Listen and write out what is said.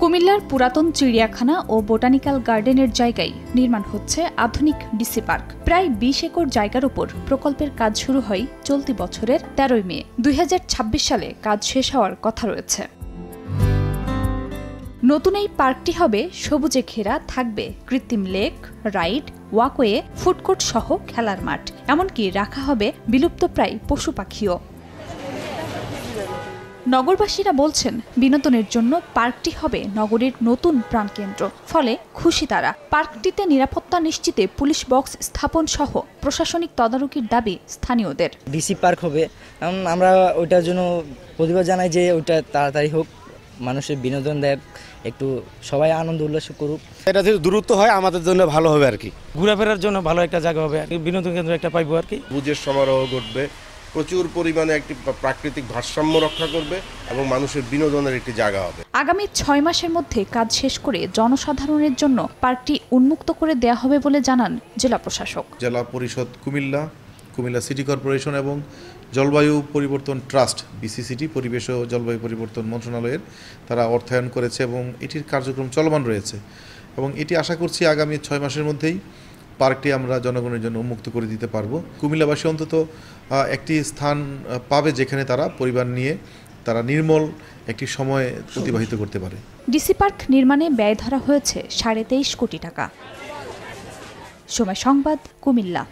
কুমিল্লার পুরাতন চিড়িয়াখানা ও বোটানিক্যাল গার্ডেনের জায়গায় নির্মাণ হচ্ছে আধুনিক ডিসি পার্ক। প্রায় ২০ একর জায়গার উপর প্রকল্পের কাজ শুরু হয় চলতি বছরের ১৩ মে। ২০২৬ সালে কাজ শেষ হওয়ার কথা রয়েছে। নতুন এই পার্কটি হবে সবুজে ঘেরা, থাকবে কৃত্রিম লেক, রাইড, ওয়াকওয়ে, ফুডকোর্ট সহ খেলার মাঠ, এমনকি রাখা হবে বিলুপ্তপ্রায় পশু পাখিও। নগরবাসীরা বলছেন, বিনোদনের জন্য পার্কটি হবে নগরীর নতুন প্রাণকেন্দ্র। ফলে খুশি তারা। পার্কটিতে নিরাপত্তা নিশ্চিতে পুলিশ বক্স স্থাপন সহ প্রশাসনিক তদারকির দাবি স্থানীয়দের। ডিসি পার্ক হবে, আমরা ওইটার জন্য প্রতিবাদ জানাই যে ওইটা তাড়াতাড়ি হোক, মানুষের বিনোদন দেয়, একটু সবাই আনন্দ উল্লাস করুক। এটা যদি দূরত্ব হয় আমাদের জন্য ভালো হবে আর কি, ঘোরাফেরার জন্য ভালো একটা জায়গা হবে আর কি, বিনোদন কেন্দ্র একটা পাইবো আর কি। সবুজের সমারোহ ঘটবে, প্রচুর পরিমাণে একটি প্রাকৃতিক ভারসাম্য রক্ষা করবে এবং মানুষের বিনোদনের একটি জায়গা হবে। আগামী ৬ মাসের মধ্যে কাজ শেষ করে জনসাধারণের জন্য পার্কটি উন্মুক্ত করে দেয়া হবে বলে জানান জেলা প্রশাসক। জেলা পরিষদ কুমিল্লা সিটি কর্পোরেশন এবং জলবায়ু পরিবর্তন ট্রাস্ট বিসিসিটি, পরিবেশ ও জলবায়ু পরিবর্তন মন্ত্রণালয়ের তারা অর্থায়ন করেছে এবং এটির কার্যক্রম চলমান রয়েছে এবং এটি আশা করছি আগামী ৬ মাসের মধ্যেই পার্কটি আমরা জনগণের জন্য উন্মুক্ত করে দিতে পারবো। কুমিল্লাবাসী অন্তত একটি স্থান পাবে যেখানে তারা পরিবার নিয়ে তারা নির্মল একটি সময় অতিবাহিত করতে পারে। ডিসি পার্ক নির্মাণে ব্যয় ধরা হয়েছে ২.৫ কোটি টাকা। সময় সংবাদ, কুমিল্লা।